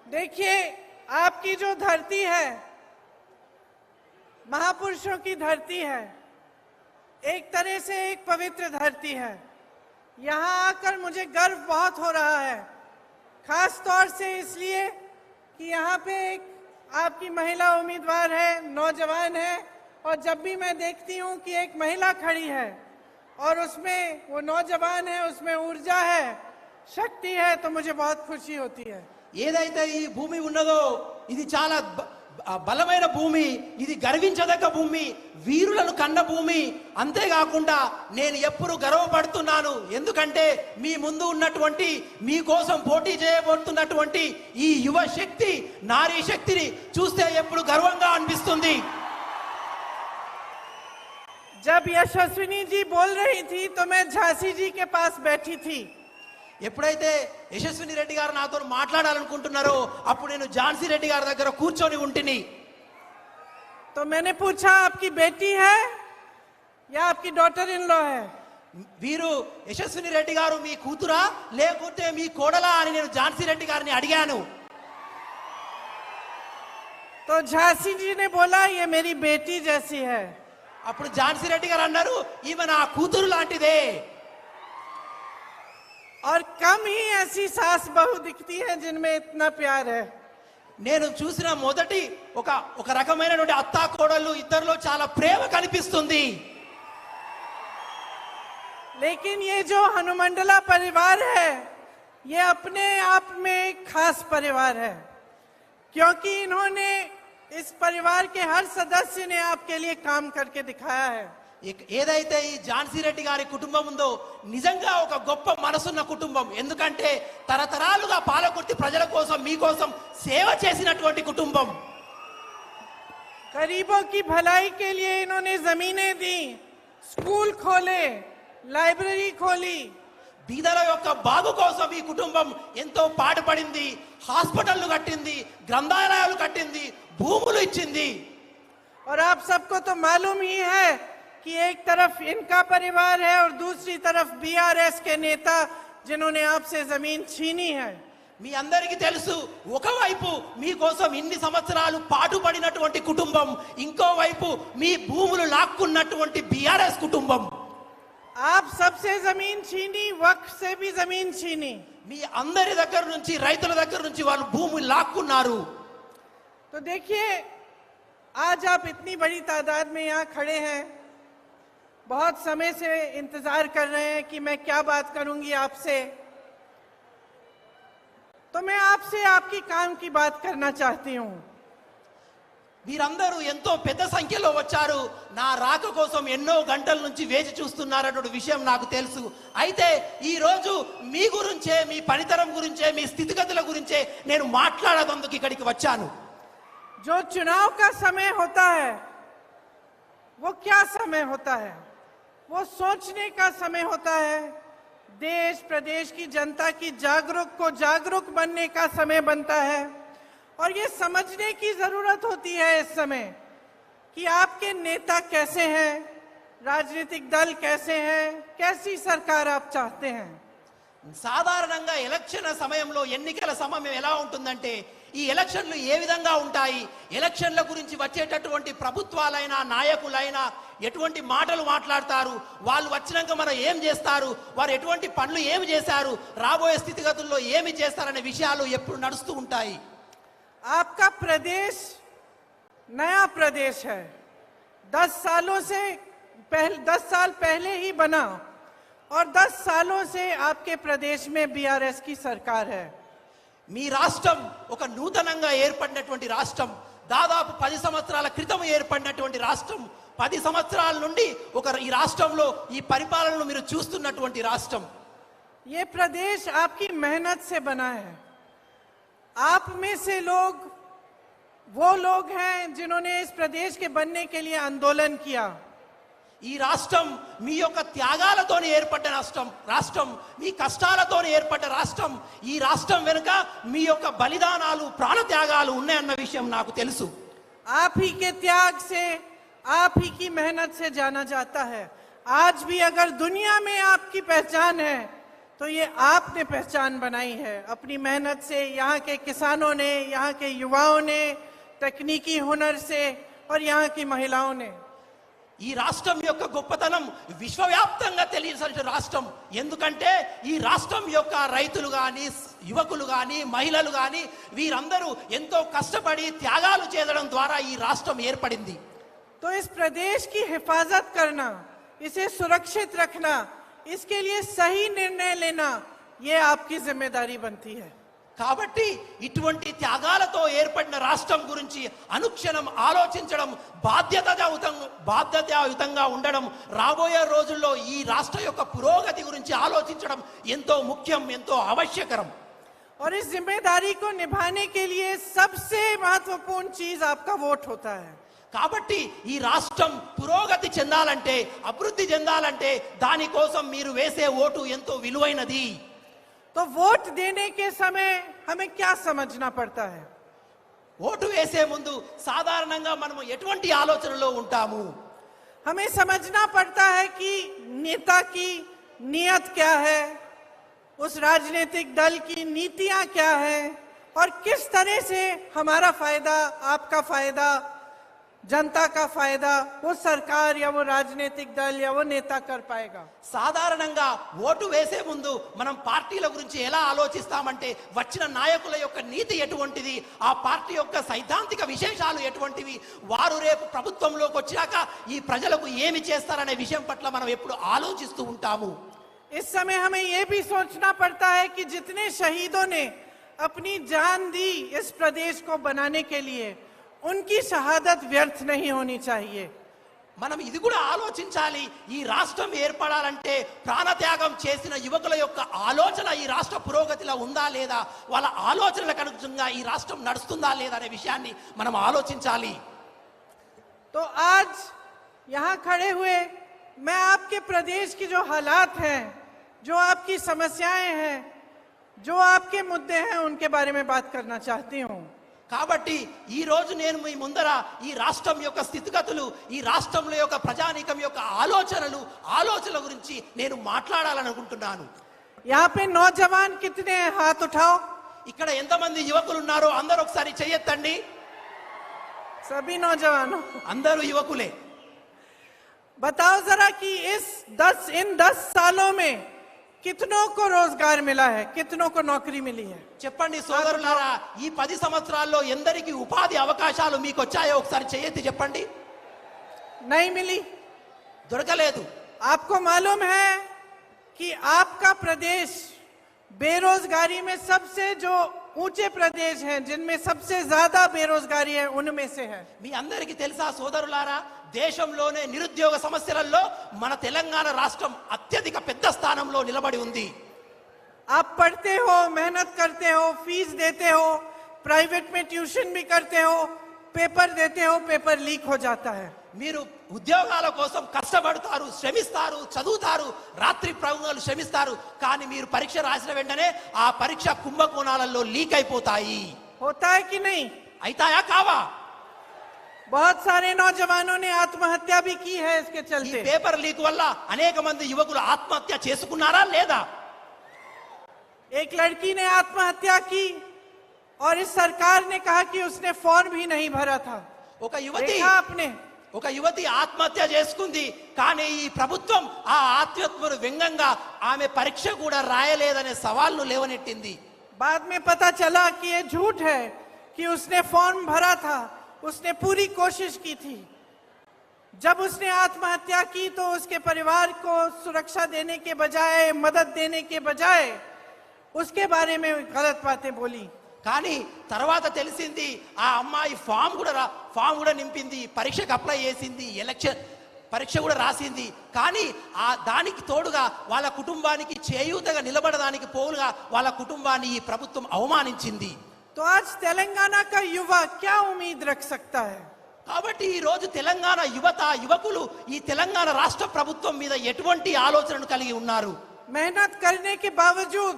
देखिए, आपकी जो धरती है महापुरुषों की धरती है, एक तरह से एक पवित्र धरती है। यहाँ आकर मुझे गर्व बहुत हो रहा है, खास तौर से इसलिए कि यहाँ पे एक आपकी महिला उम्मीदवार है, नौजवान है, और जब भी मैं देखती हूँ कि एक महिला खड़ी है और उसमें वो नौजवान है, उसमें ऊर्जा है, शक्ति है, तो मुझे बहुत खुशी होती है। ఏదైతే ఈ భూమి ఉన్నదో ఇది చాలా బలమైన భూమి, ఇది గర్వించదగ్గ భూమి, వీరులను కన్న భూమి. అంతేకాకుండా నేను ఎప్పుడు గర్వపడుతున్నాను, ఎందుకంటే మీ ముందు ఉన్నటువంటి మీకోసం పోటీ చేయబోతున్నటువంటి ఈ యువ శక్తి, నారీ శక్తిని చూస్తే ఎప్పుడు గర్వంగా అనిపిస్తుంది. जब यशस्विनी जी बोल रही थी तो मैं झांसी जी के पास बैठी थी। ఎప్పుడైతే యశస్విని రెడ్డి గారు నాతో మాట్లాడాలనుకుంటున్నారో అప్పుడు నేను ఝాన్సీ రెడ్డి గారి దగ్గర కూర్చొని ఉంటిని. तो मैंने पूछा, आपकी बेटी है या आपकी डॉटर इन लॉ है? వీరు యశస్విని రెడ్డి గారు మీ కూతురా లేకుంటే మీ కోడలా అని నేను ఝాన్సీ రెడ్డి గారిని అడిగాను. तो झांसी जी ने बोला, ये मेरी बेटी जैसी है। అప్పుడు ఝాన్సీ రెడ్డి గారు అన్నారు, ఈమె నా కూతురు లాంటిదే. और कम ही ऐसी सास बहू दिखती है जिनमें इतना प्यार है। నేను చూసిన మొదటి ఒక రకమైనటువంటి అత్తా కోడళ్ళు ఇద్దరిలో చాలా ప్రేమ కనిపిస్తుంది. लेकिन ये जो हनुमंडला परिवार है, ये अपने आप में एक खास परिवार है, क्योंकि इन्होंने इस परिवार के हर सदस्य ने आपके लिए काम करके दिखाया है। ఏదైతే ఈ ఝాన్సీ రెడ్డి గారి కుటుంబం ఉందో నిజంగా ఒక గొప్ప మనసున్న కుటుంబం. ఎందుకంటే తరతరాలుగా పాలకుర్తి ప్రజల కోసం మీకోసం సేవ చేసినటువంటి కుటుంబం. गरीबों की भलाई के लिए इन्होंने जमीनें दी, स्कूल खोले, लाइब्रेरी खोली। బీదల యొక్క బాగు కోసం ఈ కుటుంబం ఎంతో పాటుపడింది. హాస్పిటల్లు కట్టింది, గ్రంథాలయాలు కట్టింది, భూములు ఇచ్చింది. और आप सबको तो मालूम ही है कि एक तरफ इनका परिवार है और दूसरी तरफ बीआरएस के नेता जिन्होंने आपसे जमीन छीनी है। మీ అందరికీ తెలుసు, ఒకవైపు మీకోసం ఇన్ని సంవత్సరాలు పాటుపడినటువంటి కుటుంబం, ఇంకోవైపు మీ భూములు లాక్కున్నటువంటి బీఆర్ఎస్ కుటుంబం. आप सबसे जमीन छीनी, वक्फ से भी जमीन छीनी। మీ అందరి దగ్గర నుంచి, రైతుల దగ్గర నుంచి వాళ్ళు భూములు లాక్కున్నారు. तो देखिए, आज आप इतनी बड़ी तादाद में यहाँ खड़े हैं, बहुत समय से इंतजार कर रहे हैं कि मैं क्या बात करूंगी आपसे, तो मैं आपसे आपकी काम की बात करना चाहती हूं। మీరందరూ ఎంతో పెద్ద సంఖ్యలో వచ్చారు, నా రాక కోసం ఎన్నో గంటల నుంచి వేచి చూస్తున్నారన్న విషయం నాకు తెలుసు. అయితే ఈ రోజు మీ గురించే, మీ పనితరం గురించే, మీ స్థితిగతుల గురించే నేను మాట్లాడేందుకు ఇక్కడికి వచ్చాను. जो चुनाव का समय होता है वो क्या समय होता है? वो सोचने का समय होता है, देश प्रदेश की जनता की जागरूक बनने का समय बनता है। और ये समझने की जरूरत होती है इस समय कि आपके नेता कैसे हैं, राजनीतिक दल कैसे हैं, कैसी सरकार आप चाहते हैं। సాధారణంగా ఎలక్షన్ సమయంలో, ఎన్నికల సమయం ఎలా ఉంటుందంటే, ఈ ఎలక్షన్లు ఏ విధంగా ఉంటాయి, ఎలక్షన్ల గురించి వచ్చేటటువంటి ప్రభుత్వాలైనా నాయకులైనా ఎటువంటి మాటలు మాట్లాడతారు, వాళ్ళు వచ్చినాక మనం ఏం చేస్తారు, వారు ఎటువంటి పనులు ఏమి చేశారు, రాబోయే స్థితిగతుల్లో ఏమి చేస్తారనే విషయాలు ఎప్పుడు నడుస్తూ ఉంటాయి. आपका प्रदेश नया प्रदेश है, 10 साल पहले ही बना, और 10 सालों से आपके प्रदेश में बीआरएस की सरकार है। మీ రాష్ట్రం ఒక నూతనంగా ఏర్పడినటువంటి రాష్ట్రం, దాదాపు 10 సంవత్సరాల క్రితం ఏర్పడినటువంటి రాష్ట్రం. 10 సంవత్సరాల నుండి ఈ రాష్ట్రంలో ఈ పరిపాలనను మీరు చూస్తున్నటువంటి రాష్ట్రం. ये प्रदेश आपकी मेहनत से बना है। आप में से वो लोग हैं जिन्होंने इस प्रदेश के बनने के लिए आंदोलन किया। ఈ రాష్ట్రం మీ యొక్క త్యాగాలతో ఏర్పడ్డ రాష్ట్రం, మీ కష్టాలతో ఏర్పడ్డ రాష్ట్రం. ఈ రాష్ట్రం వెనుక మీ యొక్క బలిదానాలు, ప్రాణ త్యాగాలు ఉన్నాయన్న విషయం నాకు తెలుసు. आप ही के त्याग से, आप ही की मेहनत से जाना जाता है। आज भी अगर दुनिया में आपकी पहचान है तो ये आपने पहचान बनाई है अपनी मेहनत से, यहाँ के किसानों ने, यहाँ के युवाओं ने, तकनीकी हुनर से और यहाँ की महिलाओं ने। ఈ రాష్ట్రం యొక్క గొప్పతనం విశ్వవ్యాప్తంగా తెలియజేసిన రాష్ట్రం. ఎందుకంటే ఈ రాష్ట్రం యొక్క రైతులు గాని, యువకులు గాని, మహిళలు గాని వీరందరూ ఎంతో కష్టపడి త్యాగాలు చేయడం ద్వారా ఈ రాష్ట్రం ఏర్పడింది. तो इस प्रदेश की हिफाजत करना, इसे सुरक्षित रखना, इसके लिए सही निर्णय लेना, ये आपकी जिम्मेदारी बनती है. కాబట్టి ఇటువంటి త్యాగాలతో ఏర్పడిన రాష్ట్రం గురించి అనుక్షణం ఆలోచించడం, బాధ్యతాయుతంగా ఉండడం, రాబోయే రోజుల్లో ఈ రాష్ట్ర యొక్క పురోగతి గురించి ఆలోచించడం ఎంతో ముఖ్యం, ఎంతో आवश्यकరం. और इस जिम्मेदारी को निभाने के लिए सबसे महत्वपूर्ण चीज आपका वोट होता है. కాబట్టి ఈ రాష్ట్రం పురోగతి చెందాలంటే, అభివృద్ధి చెందాలంటే దానికోసం మీరు వేసే ఓటు ఎంతో విలువైనది. तो वोट देने के समय हमें क्या समझना पड़ता है? ఓటు వేసే ముందు సాధారణంగా మనం ఎటువంటి ఆలోచనలో ఉంటాము? हमें समझना पड़ता है कि नेता की नियत क्या है, उस राजनीतिक दल की नीतियां क्या है और किस तरह से हमारा फायदा, आपका फायदा, जनता का फायदा वो सरकार या वो राजनीतिक दल या वो नेता कर पाएगा. సాధారణంగా ఓటు వేసే ముందు మనం పార్టీల గురించి ఎలా ఆలోచిస్తామంటే వచ్చిన నాయకుల యొక్క నీతి ఎటువంటిది, ఆ పార్టీ యొక్క సైద్ధాంతిక విశేషాలు ఎటువంటివి, వారు రేపు ప్రభుత్వంలోకి వచ్చాక ఈ ప్రజలకు ఏమి చేస్తారనే విషయం పట్ల మనం ఎప్పుడు ఆలోచిస్తూ ఉంటాము. इस समय हमें ये भी सोचना पड़ता है कि जितने शहीदों ने अपनी जान दी इस प्रदेश को बनाने के लिए, उनकी शहादत व्यर्थ नहीं होनी चाहिए. మనం ఇది కూడా ఆలోచించాలి. ఈ రాష్ట్రం ఏర్పడాలంటే ప్రాణత్యాగం చేసిన యువకుల యొక్క ఆలోచన ఈ రాష్ట్ర పురోగతిలో ఉందా లేదా, వాళ్ళ ఆలోచనలకు అనుగుణంగా ఈ రాష్ట్రం నడుస్తుందా లేదా అనే విషయాన్ని మనం ఆలోచించాలి. तो आज यहाँ खड़े हुए मैं आपके प्रदेश की जो हालात हैं, जो आपकी समस्याएं हैं, जो आपके मुद्दे हैं, उनके बारे में बात करना चाहती हूँ. కాబట్టి ఈ రోజు నేను మీ ముందర ఈ రాష్ట్రం యొక్క స్థితిగతులు, ఈ రాష్ట్రంలో యొక్క ప్రజానీకం యొక్క ఆలోచనల గురించి నేను మాట్లాడాలనుకుంటున్నాను. यहाँ पे नौजवान कितने हैं? हाथ उठाओ. ఇక్కడ ఎంతమంది యువకులు ఉన్నారో అందరూ ఒకసారి చెయ్యెత్తండి. सभी नौजवानों, అందరూ యువకులే. बताओ जरा कि इन 10 सालों में कितनों को रोजगार मिला है, कितनों को नौकरी मिली है? చెప్పండి సోదరులారా, ఈ 10 సంవత్సరాల్లో ఎందరికి ఉపాధి అవకాశాలు మీకు వచ్చాయో ఒకసారి చెయ్యెత్తి చెప్పండి. नहीं मिली. దొరకలేదు. आपको मालूम है कि आपका प्रदेश बेरोजगारी में सबसे जो ऊंचे प्रदेश हैं, जिनमें सबसे ज्यादा बेरोजगारी है, उनमें से है. మీ అందరికీ తెలుసా సోదరులారా, దేశంలోనే నిరుద్యోగ సమస్యలలో మన తెలంగాణ రాష్ట్రం అత్యధిక పెద్ద స్థానంలో నిలబడి ఉంది. आप पढ़ते हो, मेहनत करते हो, फीस देते हो, प्राइवेट में ट्यूशन भी करते हो, पेपर देते हो, पेपर लीक हो जाता है. మీరు ఉద్యోగాల కోసం కష్టపడతారు, శ్రమిస్తారు, చదువుతారు, రాత్రి ప్రయోగాలు శ్రమిస్తారు, కానీ మీరు పరీక్ష రాసిన వెంటనే ఆ పరీక్ష కుంభకోణాలలో లీక్ అయిపోతాయి. होता है कि नहीं? అయితాయా కావా? बहुत सारे नौजवानों ने आत्महत्या भी की है इसके ఈ चलते. పేపర్ లీక్ వల్ల అనేక మంది యువకులు ఆత్మహత్య చేసుకున్నారా లేదా? एक लड़की ने आत्महत्या की और इस सरकार ने कहा कि उसने फॉर्म भी नहीं भरा था. ఒక యువతి देखा आपने? ఆత్మహత్య చేసుకుంది, కానీ ఈ ప్రభుత్వం ఆ ఆత్మహత్యను వ్యంగ్యంగా ఆమె పరీక్ష కూడా రాయలేదనే సవాల్ను లేవనెట్టింది. बाद में पता चला कि ये झूठ है कि उसने फॉर्म भरा था, उसने पूरी कोशिश की थी. जब उसने आत्महत्या की तो उसके परिवार को सुरक्षा देने के बजाय, मदद देने के बजाय उसके बारे में गलत बातें बोली. కానీ తర్వాత తెలిసింది ఆ అమ్మాయి ఫామ్ కూడా నింపింది, పరీక్షకు అప్లై చేసింది, ఎలక్షన్ పరీక్ష కూడా రాసింది. కానీ ఆ దానికి తోడుగా వాళ్ళ కుటుంబానికి చేయూతగా నిలబడడానికి పోలుగా వాళ్ళ కుటుంబాన్ని ఈ ప్రభుత్వం అవమానించింది. तो आज तेलंगाना का युवा क्या उम्मीद रख सकता है? కాబట్టి ఈ రోజు తెలంగాణ యువకులు ఈ తెలంగాణ రాష్ట్ర ప్రభుత్వం మీద ఎటువంటి ఆలోచనను కలిగి ఉన్నారు? मेहनत करने के बावजूद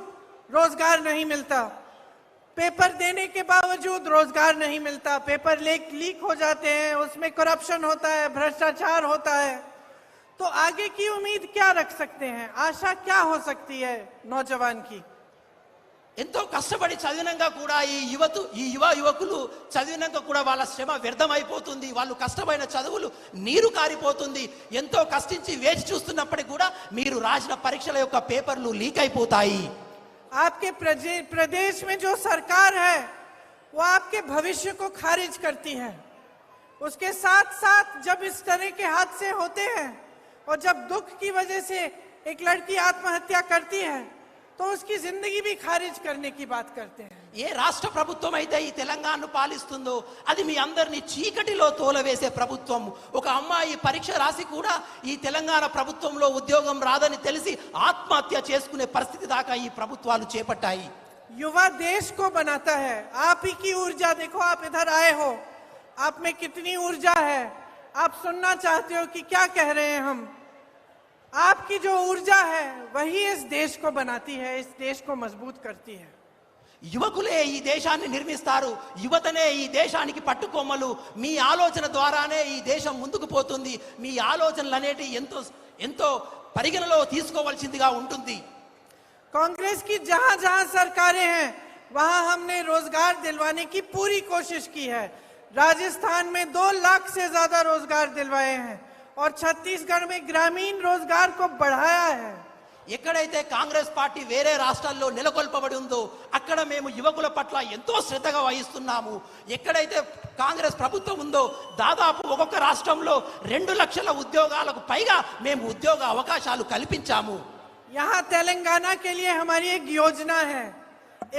रोजगार नहीं मिलता, पेपर देने के बावजूद रोजगार नहीं मिलता, पेपर लीक हो जाते हैं, उसमें करप्शन होता है, भ्रष्टाचार होता है. तो आगे की उम्मीद क्या रख सकते हैं, आशा क्या हो सकती है नौजवान की? ఎంతో కష్టపడి చదివినాక కూడా ఈ యువకులు చదివినాక కూడా వాళ్ళ శ్రమ వ్యర్థమైపోతుంది. వాళ్ళు కష్టమైన చదువులు నీరు కారిపోతుంది. ఎంతో కష్టించి వేచి చూస్తున్నప్పటికీ కూడా మీరు రాసిన పరీక్షల యొక్క పేపర్లు లీక్ అయిపోతాయి. आपके प्रदेश में जो सरकार है वो आपके भविष्य को खारिज करती है. उसके साथ साथ जब इस तरह के हादसे होते हैं और जब दुख की वजह से एक लड़की आत्महत्या करती है तो उसकी जिंदगी भी खारिज करने की बात करते हैं. ఏ రాష్ట్ర ప్రభుత్వం అయితే ఈ తెలంగాణను పాలిస్తుందో అది మీ అందరినీ చీకటిలో తోలవేసే ప్రభుత్వం. ఒక అమ్మాయి పరీక్ష రాసి కూడా ఈ తెలంగాణ ప్రభుత్వంలో ఉద్యోగం రాదని తెలిసి ఆత్మహత్య చేసుకునే పరిస్థితి దాకా ఈ ప్రభుత్వాలు చేపట్టాయి. युवा देश को बनाता है. आप ही की ऊर्जा देखो, आप इधर आए हो, आप में कितनी ऊर्जा है. आप सुनना चाहते हो कि क्या कह रहे हैं हम. आपकी जो ऊर्जा है वही इस देश को बनाती है, इस देश को मजबूत करती है. యువకులే ఈ దేశాన్ని నిర్మిస్తారు. యువతనే ఈ దేశానికి పట్టుకొమ్మలు. మీ ఆలోచన ద్వారానే ఈ దేశం ముందుకు పోతుంది. మీ ఆలోచనలు అనేటివి ఎంతో ఎంతో పరిగణలో తీసుకోవాల్సిందిగా ఉంటుంది. कांग्रेस की जहां जहां सरकारें हैं वहां हमने रोजगार दिलवाने की पूरी कोशिश की है. राजस्थान में 2 लाख से ज्यादा रोजगार दिलवाए हैं और छत्तीसगढ़ में ग्रामीण रोजगार को बढ़ाया है. ఎక్కడైతే కాంగ్రెస్ పార్టీ వేరే రాష్ట్రాల్లో నెలకొల్పబడి ఉందో అక్కడ మేము యువకుల పట్ల ఎంతో శ్రద్ధగా వహిస్తున్నాము. ఎక్కడైతే కాంగ్రెస్ ప్రభుత్వం ఉందో దాదాపు ఒక్కొక్క రాష్ట్రంలో 2 లక్షల ఉద్యోగాలకు పైగా మేము ఉద్యోగ అవకాశాలు కల్పించాము. यहाँ तेलंगाना के लिए हमारी एक योजना है,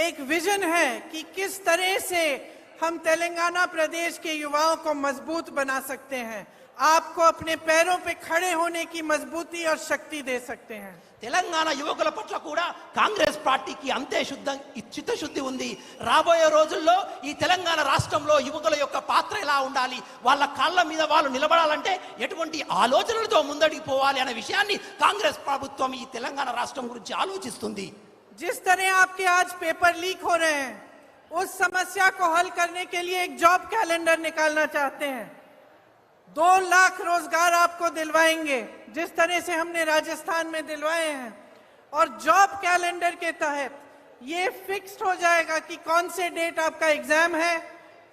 एक विजन है कि किस तरह से हम तेलंगाना प्रदेश के युवाओं को मजबूत बना सकते हैं, आपको अपने पैरों पे खड़े होने की मजबूती और शक्ति दे सकते हैं. తెలంగాణ యువకుల పట్ల కూడా కాంగ్రెస్ పార్టీకి అంతే చిత్తశుద్ధి ఉంది. రాబోయే రోజుల్లో ఈ తెలంగాణ రాష్ట్రంలో యువకుల యొక్క పాత్ర ఎలా ఉండాలి, వాళ్ళ కాళ్ళ మీద వాళ్ళు నిలబడాలంటే ఎటువంటి ఆలోచనలతో ముందడికి పోవాలి అనే విషయాన్ని కాంగ్రెస్ ప్రభుత్వం ఈ తెలంగాణ రాష్ట్రం గురించి ఆలోచిస్తుంది. जिस तरह आपके आज पेपर लीक हो रहे हैं, उस समस्या को हल करने के लिए एक जॉब कैलेंडर निकालना चाहते हैं. 2 लाख रोजगार आपको दिलवाएंगे जिस तरह से हमने राजस्थान में दिलवाए हैं. और जॉब कैलेंडर के तहत ये फिक्स्ड हो जाएगा कि कौन से डेट आपका एग्जाम है,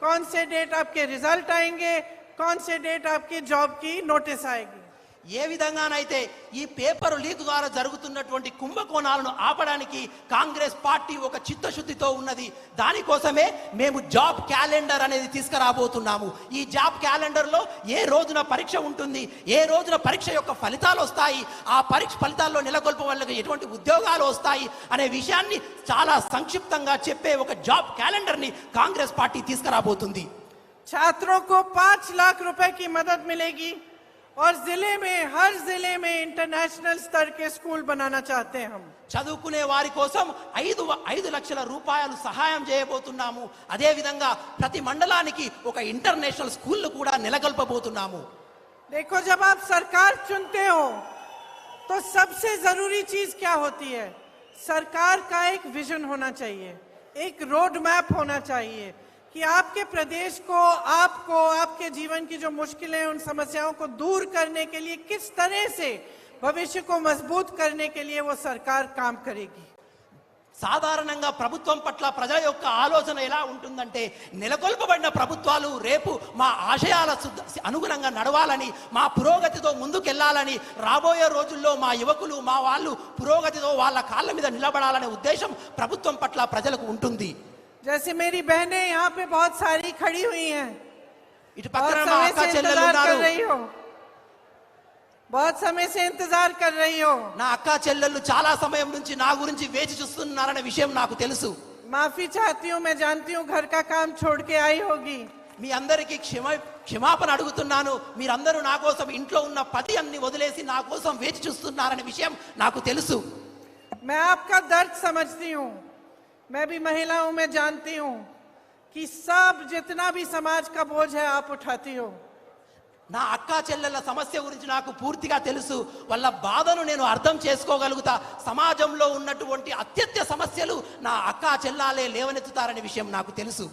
कौन से डेट आपके रिजल्ट आएंगे, कौन से डेट आपकी जॉब की नोटिस आएगी. ఏ విధంగానైతే ఈ పేపర్ లీక్ ద్వారా జరుగుతున్నటువంటి కుంభకోణాలను ఆపడానికి కాంగ్రెస్ పార్టీ ఒక చిత్తశుద్ధితో ఉన్నది. దానికోసమే మేము జాబ్ క్యాలెండర్ అనేది తీసుకురాబోతున్నాము. ఈ జాబ్ క్యాలెండర్లో ఏ రోజున పరీక్ష ఉంటుంది, ఏ రోజున పరీక్ష యొక్క ఫలితాలు వస్తాయి, ఆ పరీక్ష ఫలితాల్లో నెలకొల్ప వాళ్ళకి ఎటువంటి ఉద్యోగాలు వస్తాయి అనే విషయాన్ని చాలా సంక్షిప్తంగా చెప్పే ఒక జాబ్ క్యాలెండర్ని కాంగ్రెస్ పార్టీ తీసుకురాబోతుంది. छात्रों को 5 लाख रुपए की मदद मिलेगी और हर जिले में इंटरनेशनल स्तर के स्कूल बनाना चाहते हैं हम. చదువుకునే వారి కోసం 5 లక్షల రూపాయలు సహాయం చేయబోతున్నాము. అదే విధంగా ప్రతి మండలానికి ఒక ఇంటర్నేషనల్ స్కూల్ కూడా నెలకొల్పబోతున్నాము. देखो, जब आप सरकार चुनते हो तो सबसे जरूरी चीज क्या होती है? सरकार का एक विजन होना चाहिए, एक रोड मैप होना चाहिए कि आपके प्रदेश को, आपको, आपके जीवन की जो मुश्किलें, उन समस्याओं को दूर करने के लिए किस तरह से भविष्य को मजबूत करने के लिए वो सरकार काम करेगी. సాధారణంగా ప్రభుత్వం పట్ల ప్రజల యొక్క ఆలోచన ఎలా ఉంటుందంటే నెలకొల్పబడిన ప్రభుత్వాలు రేపు మా ఆశయాల అనుగుణంగా నడవాలని, మా పురోగతితో ముందుకెళ్లాలని, రాబోయే రోజుల్లో మా యువకులు, మా వాళ్ళు పురోగతితో వాళ్ళ కాళ్ళ మీద నిలబడాలనే ఉద్దేశం ప్రభుత్వం పట్ల ప్రజలకు ఉంటుంది. जैसे मेरी बहनें यहाँ पे बहुत सारी खड़ी हुई हैं, ఇటు పక్కన మా అక్క చెల్లెలు ఉన్నారు. बहुत समय से इंतजार कर रही हो. నా అక్క చెల్లెళ్ళు చాలా సమయం నుంచి నా గురించి వేచి చూస్తున్నారనే విషయం నాకు తెలుసు. माफी चाहती हूँ, मैं जानती हूँ घर का काम छोड़ के आई होगी. మీ అందరికీ క్షమాపణ అడుగుతున్నాను. మీరందరూ నా కోసం ఇంట్లో ఉన్న పని అన్ని వదిలేసి నా కోసం వేచి చూస్తున్నారనే విషయం నాకు తెలుసు. मैं आपका दर्द समझती हूँ, मैं भी महिला हूं, मैं जानती हूं कि सब जितना भी समाज का बोझ है आप उठाती हो. నా అక్క చెల్లెల సమస్య గురించి నాకు పూర్తిగా తెలుసు. వాళ్ళ బాధను నేను అర్థం చేసుకోగలుగుతా. సమాజంలో ఉన్నటువంటి అత్యత్య సమస్యలు నా అక్క చెల్లాలే లేవనెత్తుతారనే విషయం నాకు తెలుసు.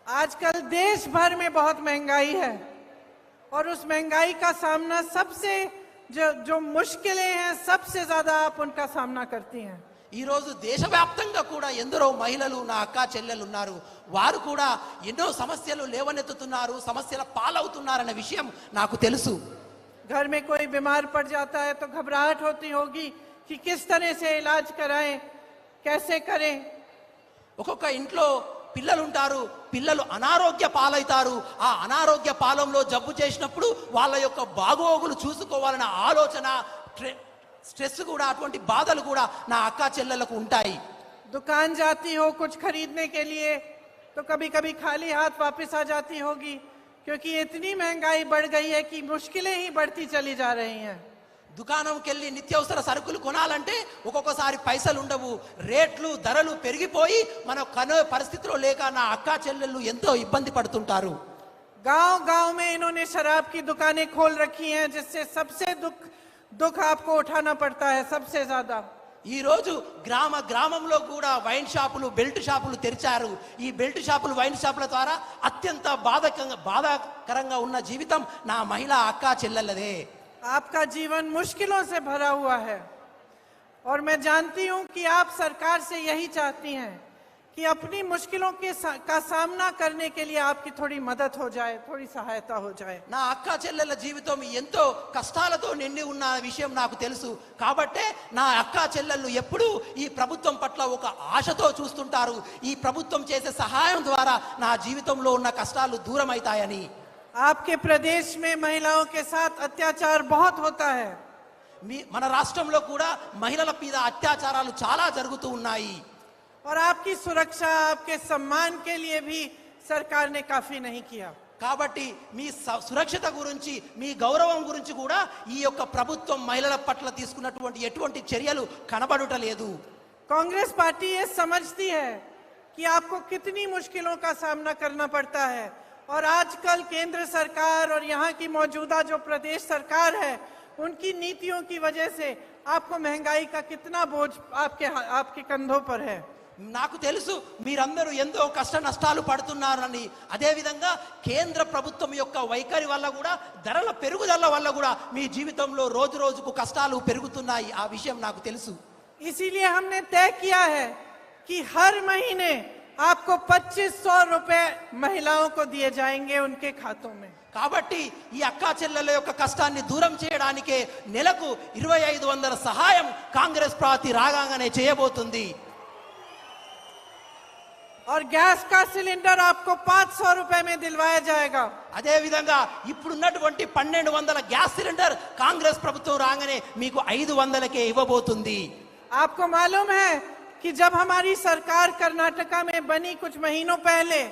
आजकल देश भर में बहुत महंगाई है और उस महंगाई का सामना सबसे जो जो मुश्किलें हैं सबसे ज्यादा आप उनका सामना करती हैं। ఈ రోజు దేశవ్యాప్తంగా కూడా ఎందరో మహిళలు నా అక్క చెల్లెలు ఉన్నారు. వారు కూడా ఎన్నో సమస్యలు లేవనెత్తుతున్నారు, సమస్యల పాలవుతున్నారనే విషయం నాకు తెలుసు. घर में कोई बीमार पड़ जाता है तो घबराहट होती होगी कि किस तरह से इलाज कराएं, कैसे करें। ఒక్కొక్క ఇంట్లో పిల్లలు ఉంటారు, పిల్లలు అనారోగ్య పాలవుతారు. ఆ అనారోగ్య పాలంలో జబ్బు చేసినప్పుడు వాళ్ళ యొక్క బాగోగులు చూసుకోవాలన్న ఆలోచన, స్ట్రెస్ కూడా, అటువంటి బాధలు కూడా నా అక్క చెల్లెలకు ఉంటాయి. दुकान जाती हो कुछ खरीदने के लिए तो कभी कभी खाली हाथ वापस आ जाती होगी, क्योंकि इतनी महंगाई बढ़ गई है कि मुश्किलें ही बढ़ती चली जा रही हैं। దుకాణంకి వెళ్ళి నిత్యావసర సరుకులు కొనాలంటే ఒక్కొక్కసారి పైసలు ఉండవు, రేట్లు ధరలు పెరిగిపోయి మన కనే పరిస్థితిలో లేక నా అక్క చెల్లెళ్ళు ఎంతో ఇబ్బంది పడుతుంటారు. गांव गांव में इन्होंने शराब की दुकानें खोल रखी हैं, जिससे सबसे दुख आपको उठाना पड़ता है सबसे ज्यादा। ఈ రోజు గ్రామ గ్రామంలో కూడా వైన్ షాపులు, బెల్ట్ షాపులు తెరిచారు. ఈ బెల్ట్ షాపులు, వైన్ షాపుల ద్వారా అత్యంత బాధాకరంగా ఉన్న జీవితం నా మహిళా అక్క చెల్లెళ్ళదే. आपका जीवन मुश्किलों से भरा हुआ है और मैं जानती हूं कि आप सरकार से यही चाहती हैं कि अपनी मुश्किलों का सामना करने के लिए आपकी थोड़ी मदद हो जाए, थोड़ी सहायता हो जाए। నా అక్క చెల్లెళ్ళ జీవితం ఎంతో కష్టాలతో నిండి ఉన్న విషయం నాకు తెలుసు. కాబట్టే నా అక్క చెల్లెళ్ళు ఎప్పుడూ ఈ ప్రభుత్వం పట్ల ఒక ఆశతో చూస్తుంటారు. ఈ ప్రభుత్వం చేసే సహాయం ద్వారా నా జీవితంలో ఉన్న కష్టాలు దూరం అవుతాయని. आपके प्रदेश में महिलाओं के साथ अत्याचार बहुत होता है। మన రాష్ట్రంలో కూడా మహిళల మీద అత్యాచారాలు చాలా జరుగుతూ ఉన్నాయి. और आपकी सुरक्षा, आपके सम्मान के लिए भी सरकार ने काफी नहीं किया। కాబట్టి మీ సురక్షిత గురించి, మీ గౌరవం గురించి కూడా ఈ యొక్క ప్రభుత్వం మహిళల పట్ల తీసుకున్నటువంటి ఎటువంటి చర్యలు కనబడుటలేదు. कांग्रेस पार्टी ये समझती है कि आपको कितनी मुश्किलों का सामना करना पड़ता है, और आजकल केंद्र सरकार और यहाँ की मौजूदा जो प्रदेश सरकार है, उनकी नीतियों की वजह से आपको महंगाई का कितना बोझ आपके कंधों पर है। నాకు తెలుసు మీరందరూ ఎంతో కష్ట నష్టాలు పడుతున్నారని. అదే విధంగా కేంద్ర ప్రభుత్వం యొక్క వైఖరి వల్ల కూడా, ధరల పెరుగుదల వల్ల కూడా మీ జీవితంలో రోజు రోజుకు కష్టాలు పెరుగుతున్నాయి. ఆ విషయం నాకు తెలుసు. इसीलिए हमने तय किया है कि हर महीने आपको 2500 रुपए महिलाओं को दिए जाएंगे उनके खातों में। కాబట్టి ఈ అక్క చెల్లెల యొక్క కష్టాన్ని దూరం చేయడానికే నెలకు 2500 సహాయం కాంగ్రెస్ పార్టీ రాగానే చేయబోతుంది. और गैस का सिलेंडर आपको 500 रुपए में दिलवाया जाएगा। అదే విధంగా ఇప్పుడున్నటువంటి 1200 గ్యాస్ సిలిండర్ కాంగ్రెస్ ప్రభుత్వం రాగానే మీకు 500కే ఇవ్వబోతుంది. आपको मालूम है कि जब हमारी सरकार कर्नाटका में बनी कुछ महीनों पहले,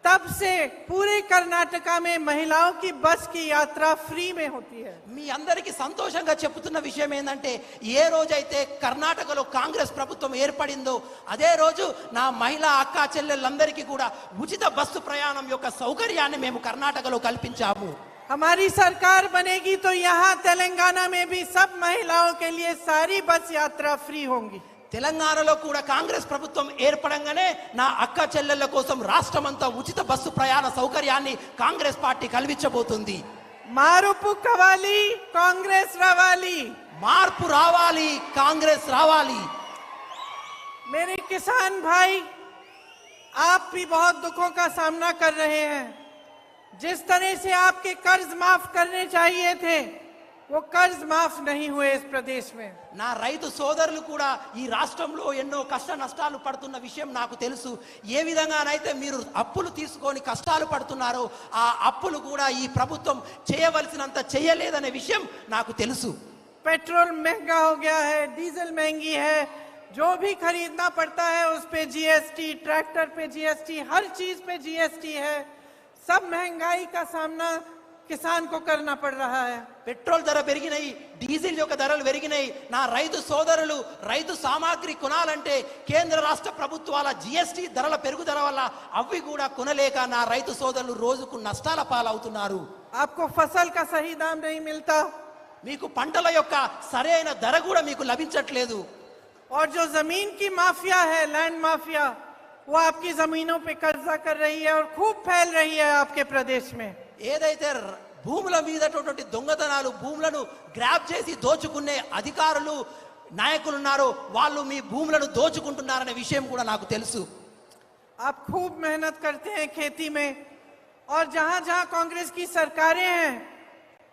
तब से पूरे कर्नाटका में महिलाओं की बस की यात्रा फ्री में होती है। మీ అందరికీ సంతోషంగా చెప్తున్న విషయం ఏంటంటే, ఏ రోజైతే కర్ణాటకలో కాంగ్రెస్ ప్రభుత్వం ఏర్పడిందో అదే రోజు నా మహిళా అక్క చెల్లెళ్ళందరికీ కూడా ఉచిత బస్సు ప్రయాణం యొక్క సౌకర్యాన్ని మేము కర్ణాటకలో కల్పించాము. हमारी सरकार बनेगी तो यहाँ तेलंगाना में भी सब महिलाओं के लिए सारी बस यात्रा फ्री होंगी। తెలంగాణలో కూడా కాంగ్రెస్ ప్రభుత్వం ఏర్పడంగానే నా అక్క చెల్లెళ్ళ కోసం రాష్ట్రమంతా ఉచిత బస్సు ప్రయాణ సౌకర్యాన్ని కాంగ్రెస్ పార్టీ కల్పించబోతుంది. మారుపు కావాలి, కాంగ్రెస్ రావాలి. మార్పు రావాలి, కాంగ్రెస్ రావాలి. मेरे किसान भाई, आप भी बहुत दुखों का सामना कर रहे हैं। जिस तरह से आपके कर्ज माफ करने चाहिए थे, वो कर्ज माफ नहीं हुए इस प्रदेश में। నా రైతు సోదరులు కూడా ఈ రాష్ట్రంలో ఎన్నో కష్ట నష్టాలు పడుతున్న విషయం నాకు తెలుసు. ఏ విధంగానైతే మీరు అప్పులు తీసుకొని కష్టాలు పడుతున్నారో ఆ అప్పులు కూడా ఈ ప్రభుత్వం చేయవలసినంత చేయలేదనే విషయం నాకు తెలుసు. पेट्रोल महंगा हो गया है, डीजल महंगी है, जो भी खरीदना पड़ता है उस पे जीएसटी, ट्रैक्टर पे जीएसटी, हर चीज पे जीएसटी है। सब महंगाई का सामना किसान को करना पड़ रहा है। పెట్రోల్ ధర పెరిగినాయి, డీజిల్ యొక్క ధరలు పెరిగినాయి. నా రైతు సోదరులు రైతు సామాగ్రి కొనాలంటే కేంద్ర రాష్ట్ర ప్రభుత్వాల జీఎస్టీ ధరల పెరుగుదల వల్ల అవి కూడా కొనలేక నా రైతు సోదరులు రోజుకు నష్టాల పాలవుతున్నారు. आपको फसल का सही दाम नहीं मिलता, మీకు పంటల యొక్క సరైన ధర కూడా మీకు లభించట్లేదు. और जो जमीन की माफिया है, लैंड माफिया, वो आपकी जमीनों पे कब्जा कर रही है और खूब फैल रही है आपके प्रदेश में। ఏదైతే భూముల మీదటువంటి దొంగతనాలు, భూములను గ్రాబ్ చేసి దోచుకునే అధికారులు, నాయకులు ఉన్నారు. వాళ్ళు మీ భూములను దోచుకుంటున్నారనే విషయం కూడా నాకు తెలుసు. आप खूब मेहनत करते हैं खेती में, और जहां जहां कांग्रेस की सरकारें हैं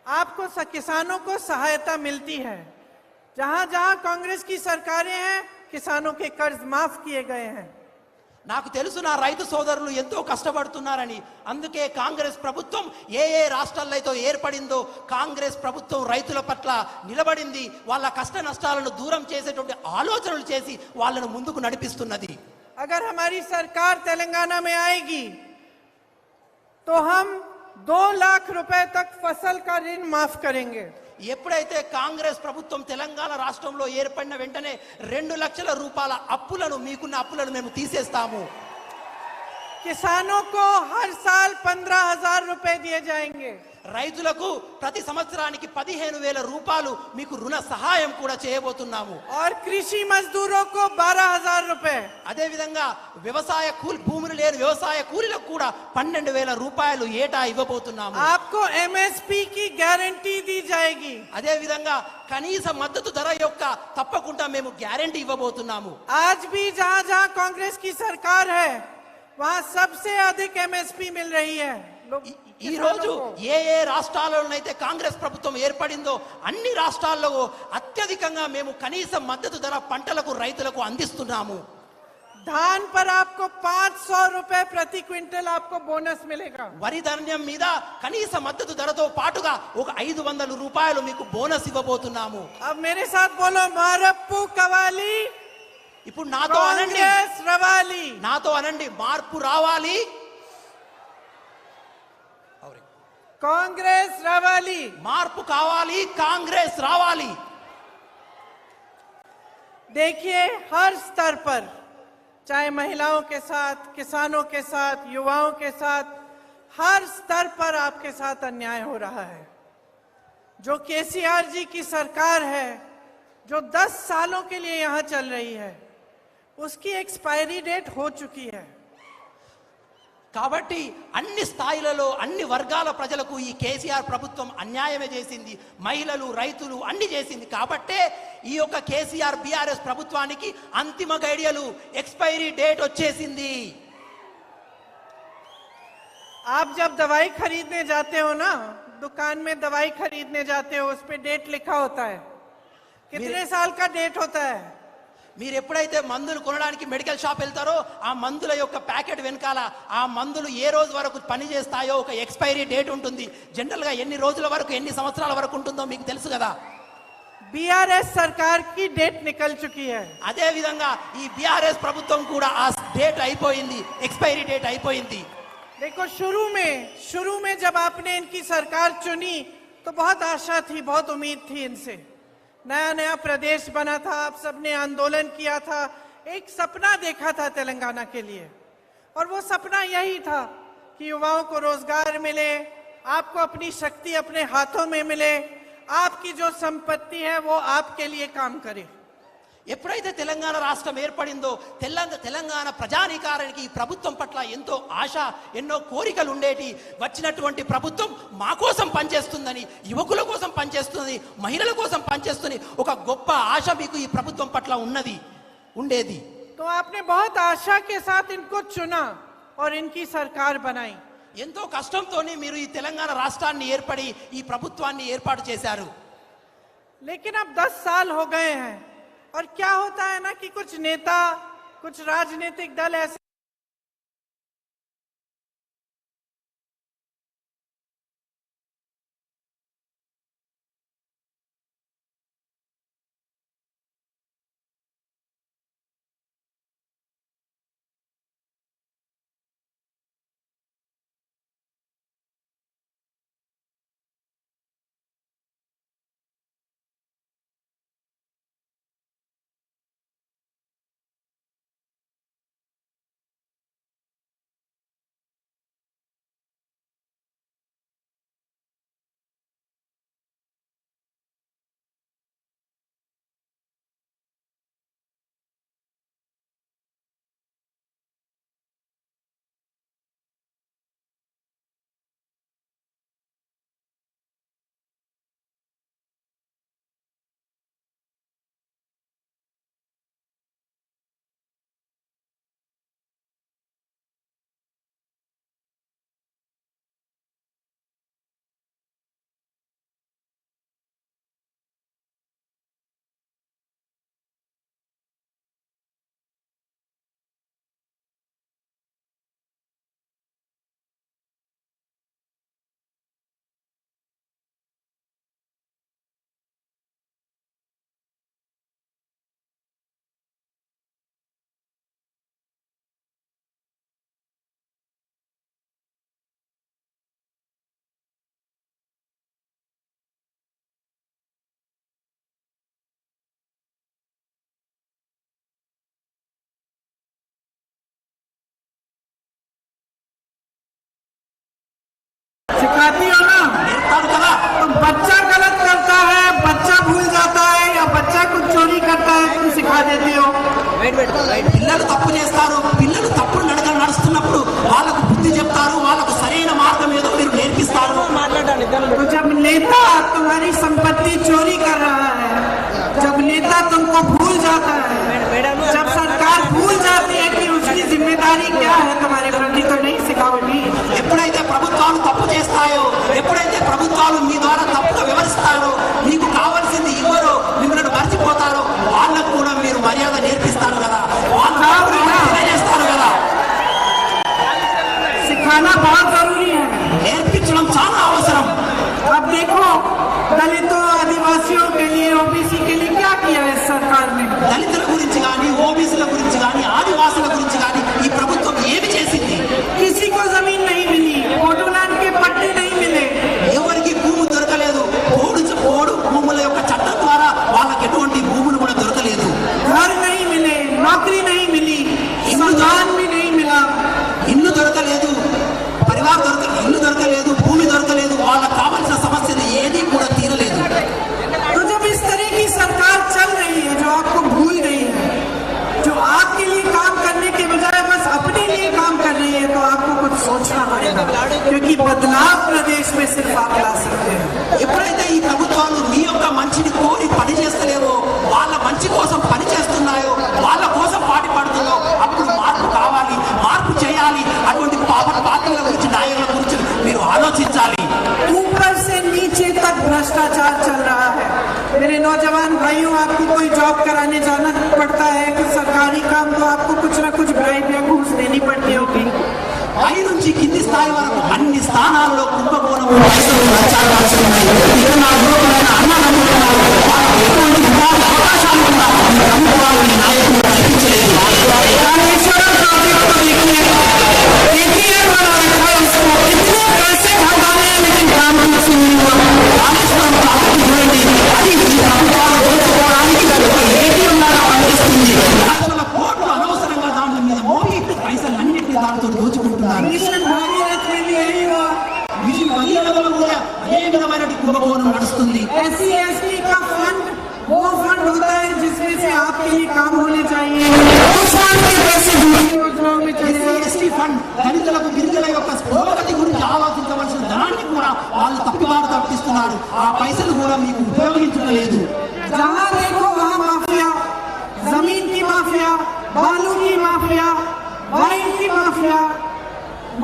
आपको किसानों को सहायता मिलती है। जहां जहां कांग्रेस की सरकारें हैं किसानों के कर्ज माफ किए गए हैं। నాకు తెలుసు నా రైతు సోదరులు ఎంతో కష్టపడుతున్నారని. అందుకే కాంగ్రెస్ ప్రభుత్వం ఏ ఏ రాష్ట్రాల్లో అయితే ఏర్పడిందో కాంగ్రెస్ ప్రభుత్వం రైతుల పట్ల నిలబడింది. వాళ్ళ కష్ట నష్టాలను దూరం చేసేటువంటి ఆలోచనలు చేసి వాళ్ళను ముందుకు నడిపిస్తున్నది. अगर हमारी सरकार तेलंगाना में आएगी तो हम 2 लाख रुपए तक फसल का ऋण माफ करेंगे। ఎప్పుడైతే కాంగ్రెస్ ప్రభుత్వం తెలంగాణ రాష్ట్రంలో ఏర్పడిన వెంటనే 2 లక్షల రూపాయల అప్పులను, మీకున్న అప్పులను మేము తీసేస్తాము. किसानों को हर साल 15,000 रुपए दिए जाएंगे। రైతులకు ప్రతి సంవత్సరానికి 15,000 రూపాయలు మీకు రుణ సహాయం కూడా చేయబోతున్నాము. और कृषि मजदूरों को 12,000 रुपए। అదే విధంగా వ్యవసాయ కూలి, భూములు లేని వ్యవసాయ కూలీలకు కూడా 12,000 రూపాయలు ఏటా ఇవ్వబోతున్నాము. आपको एमएसपी की गारंटी दी जाएगी। అదే విధంగా కనీస మద్దతు ధర యొక్క తప్పకుండా మేము గ్యారెంటీ ఇవ్వబోతున్నాము. आज भी जहां जहां कांग्रेस की सरकार है वहां सबसे अधिक एमएसपी मिल रही है। ఈ రోజు ఏ ఏ రాష్ట్రాల్లోనైతే కాంగ్రెస్ ప్రభుత్వం ఏర్పడిందో అన్ని రాష్ట్రాల్లో అత్యధికంగా మేము కనీస మద్దతు ధర పంటలకు, రైతులకు అందిస్తున్నాము. धान पर आपको 500 रुपए प्रति क्विंटल आपको बोनस मिलेगा। వరి ధాన్యం మీద కనీస మద్దతు ధరతో పాటుగా ఒక 500 రూపాయలు మీకు బోనస్ ఇవ్వబోతున్నాము. अब मेरे साथ बोलो, मारप्पू कवाली, ఇప్పుడు నాతో అనండి, कांग्रेस रवाली। నాతో అనండి, మార్పు రావాలి, कांग्रेस रवाली। మార్పు కావాలి, కాంగ్రెస్ రావాలి. देखिए, हर स्तर पर, चाहे महिलाओं के साथ, किसानों के साथ, युवाओं के साथ, हर स्तर पर आपके साथ अन्याय हो रहा है। जो केसीआर जी की सरकार है, जो 10 सालों के लिए यहां चल रही है, उसकी एक्सपायरी डेट हो चुकी है। కాబట్టి అన్ని స్థాయిలలో అన్ని వర్గాల ప్రజలకు ఈ కేసీఆర్ ప్రభుత్వం అన్యాయమే చేసింది. మహిళలు, రైతులు అన్ని చేసింది. కాబట్టే ఈ యొక్క కేసీఆర్ బీఆర్ఎస్ ప్రభుత్వానికి అంతిమ గడియలు, ఎక్స్పైరీ డేట్ వచ్చేసింది. आप जब दवाई खरीदने जाते हो ना, दुकान में दवाई खरीदने जाते हो, उस पे डेट लिखा होता है, कितने साल का डेट होता है। మీరు ఎప్పుడైతే మందులు కొనడానికి మెడికల్ షాప్ వెళ్తారో ఆ మందుల యొక్క ప్యాకెట్ వెనకాల ఆ మందులు ఏ రోజు వరకు పని చేస్తాయో ఒక ఎక్స్పైరీ డేట్ ఉంటుంది. జనరల్ గా ఎన్ని రోజుల వరకు, ఎన్ని సంవత్సరాల వరకు ఉంటుందో మీకు తెలుసు కదా. बीआरएस सरकार की डेट निकल चुकी है। అదే విధంగా ఈ బీఆర్ఎస్ ప్రభుత్వం కూడా ఆ డేట్ అయిపోయింది, ఎక్స్పైరీ డేట్ అయిపోయింది. देखो, शुरू में जब आपने इनकी सरकार चुनी तो बहुत आशा थी, बहुत उम्मीद थी इनसे। नया नया प्रदेश बना था, आप सबने आंदोलन किया था, एक सपना देखा था तेलंगाना के लिए, और वो सपना यही था कि युवाओं को रोजगार मिले, आपको अपनी शक्ति अपने हाथों में मिले, आपकी जो संपत्ति है वो आपके लिए काम करे। ఎప్పుడైతే తెలంగాణ రాష్ట్రం ఏర్పడిందో తెలంగాణ ప్రజానీకారానికి ఈ ప్రభుత్వం పట్ల ఎంతో ఆశ, ఎన్నో కోరికలు ఉండేటి. వచ్చినటువంటి ప్రభుత్వం మా కోసం పనిచేస్తుందని, యువకుల కోసం పనిచేస్తుంది, మహిళల కోసం పనిచేస్తుంది, ఒక గొప్ప ఆశ మీకు ఈ ప్రభుత్వం పట్ల ఉండేది. तो आपने बहुत आशा के साथ इनको चुना और इनकी सरकार बनाई। ఎంతో కష్టంతోనే మీరు ఈ తెలంగాణ రాష్ట్రాన్ని ఏర్పడి ఈ ప్రభుత్వాన్ని ఏర్పాటు చేశారు. लेकिन अब 10 साल हो गए हैं, और क्या होता है ना कि कुछ नेता, कुछ राजनीतिक दल ऐसे सिखाती हो ना, నేర్పాను కదా. तो बच्चा गलत करता है, बच्चा भूल जाता है या बच्चा कुछ चोरी करता है, तुम सिखा देते हो. పిల్లలు తప్పు చేస్తారు, పిల్లలు తప్పుడు నడకలు నడుస్తున్నప్పుడు వాళ్ళకు బుద్ధి చెప్తారు, వాళ్ళకు సరైన మార్గం ఏదో మీరు నేర్పిస్తారు. तो जब नेता तुम्हारी संपत्ति चोरी कर रहा है, जब नेता तुमको भूल जाता है, जब सरकार भूल जाती है कि उसकी जिम्मेदारी क्या है तुम्हारे प्रति, तो नहीं सिखाओगी. ఎప్పుడైతే ప్రభుత్వాలు తప్పు చేస్తాయో, ఎప్పుడైతే ప్రభుత్వాలు మీ ద్వారా తప్పుగా వివరిస్తారో, మీకు కావాల్సింది ఇవ్వరో, మిమ్మల్ని మర్చిపోతారో, వాళ్ళకు కూడా మీరు మర్యాద నేర్పిస్తారు కదా, వాళ్ళు చేస్తారు కదా. सिखाना बहुत जरूरी है. నేర్పించడం చాలా అవసరం. अब देखो दलितों आदिवासियों के लिए, ओबीसी के लिए क्या किया है सरकार ने. దళితుల గురించి కానీ, ఓబీసీల గురించి కానీ, ఆదివాసుల గురించి కానీ ఈ ప్రభుత్వం ఏమి చేసింది? किसी को जमीन नहीं मिली, फोटोलैंड के पट्टे नहीं मिले, ఎవరికి భూమి దొరకలేదు. పోడు భూముల యొక్క చట్టం ద్వారా వాళ్ళకి ఎటువంటి భూములు కూడా దొరకలేదు. घर नहीं मिले, नौकरी नहीं मिली, सम्मान भी नहीं मिला. ఇల్లు దొరకలేదు, ఇల్లు దొరకలేదు, భూమి దొరకలేదు, వాళ్ళకి కావాల్సిన సమస్యలు ఏది కూడా తీరలేదు. तो जब इस तरह की सरकार चल रही है जो आपको भूल गई है, जो आपके लिए काम करने के बजाय बस अपने लिए काम कर रही है, तो आपको कुछ सोचना पड़ेगा, क्योंकि बदलाव प्रदेश में सिर्फ आप ला सकते हैं. ఎప్పుడైతే ఈ ప్రభుత్వాలు మీ యొక్క మంచిని కోరి పని చేస్తలేవో, వాళ్ళ మంచి కోసం పని చేస్తున్నాయో, వాళ్ళ కోసం పాటు పడుతుందో, అప్పుడు మార్పు కావాలి, మార్పు చేయాలి. అటువంటి పాత్రల గురించి, నాయకుల గురించి మీరు ఆలోచించాలి. ऊपर से नीचे तक भ्रष्टाचार चल रहा है. मेरे नौजवान भाइयों, आपको कोई जॉब कराने जाना पड़ता है कि सरकारी काम, तो आपको कुछ ना कुछ ब्राइब या घूस देनी पड़ती होगी. పై నుంచి కింది స్థాయి వరకు అన్ని స్థానాల్లో కుంభకోణం పైసలు లంచాలు ఉన్నాయి. ఇక్కడ నా గోపరైన అన్నదమ్ములున్నారు, వాళ్ళకి ఎటువంటి ఉపాధి అవకాశాలు ఉన్నా ఈ ప్రభుత్వాలు, ఈ నాయకులు కల్పించలేదు. कालेश्वरम प्रोजेक्ट को देखिए, ATM बना रखा है, उसको इतने पैसे भरवाने हैं लेकिन काम कुछ नहीं हुआ. కాళేశ్వరం ప్రాజెక్టు చూడండి, అది ఈ ప్రభుత్వాలు దోచుకోవడానికి ఒక ఏటీఎం లాగా పనిచేస్తుంది. లక్షల కోట్లు అనవసరంగా దాని మీద మోపి పైసలు అన్నింటినీ దాంతో దోచుకుంటున్నారు. मिशन भागीरथ में भी यही हुआ. మిషన్ భగీరథలో కూడా అదే విధమైన కుంభకోణం నడుస్తుంది. SC/ST का फंड वो फंड होता है जिसमें से आपके लिए काम होने चाहिए, उस फंड के पैसे दूसरी योजनाओं में चले जाते हैं. ఎస్సీ ఫండ్ దళితులకు, గిరిజనుల యొక్క పురోగతి గురించి ఆలోచించవలసిన ధనాన్ని కూడా వాళ్ళు తప్పివారు తప్పిస్తున్నారు. ఆ పైసలు కూడా మీకు ఉపయోగించలేదు. जहाँ देखो वहाँ माफिया, जमीन की माफिया, बालू की माफिया, वाइन की माफिया,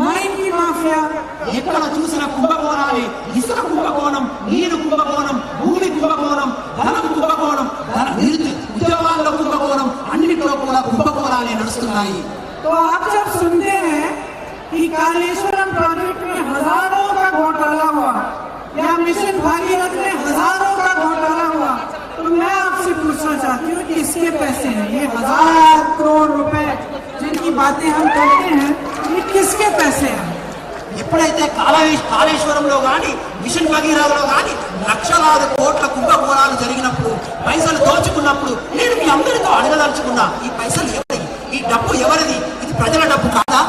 माइन की माफिया. ఎక్కడ చూసిన కుంభకోణాలే. ఇసుక కుంభకోణం, నీరు కుంభకోణం, భూమి కుంభకోణం, ధనం కుంభకోణం, ఉద్యోగాల్లో కుంభకోణం, అన్నింటిలో కూడా కుంభకోణాలే నడుస్తున్నాయి. तो आप जब सुनते हैं कि कालेश्वरम प्रोजेक्ट में हजारों का घोटाला हुआ या मिशन भागीरथ में हजारों का घोटाला हुआ, तो मैं आपसे पूछना चाहती हूँ कि इसके पैसे हैं, ये 1000 करोड़ रुपए जिनकी बातें हम करते हैं, ये किसके पैसे हैं? ఎప్పుడైతే కాళేశ్వరంలో కానీ, మిషన్ భగీరథలో కానీ లక్షలాది కోట్ల కుంభకోణాలు జరిగినప్పుడు, పైసలు దోచుకున్నప్పుడు, నేను మీ అందరితో అడగదలుచుకున్నా, ఈ పైసలు ఎవరిది? ఈ డబ్బు ఎవరిది? ఇది ప్రజల డబ్బు కాదా?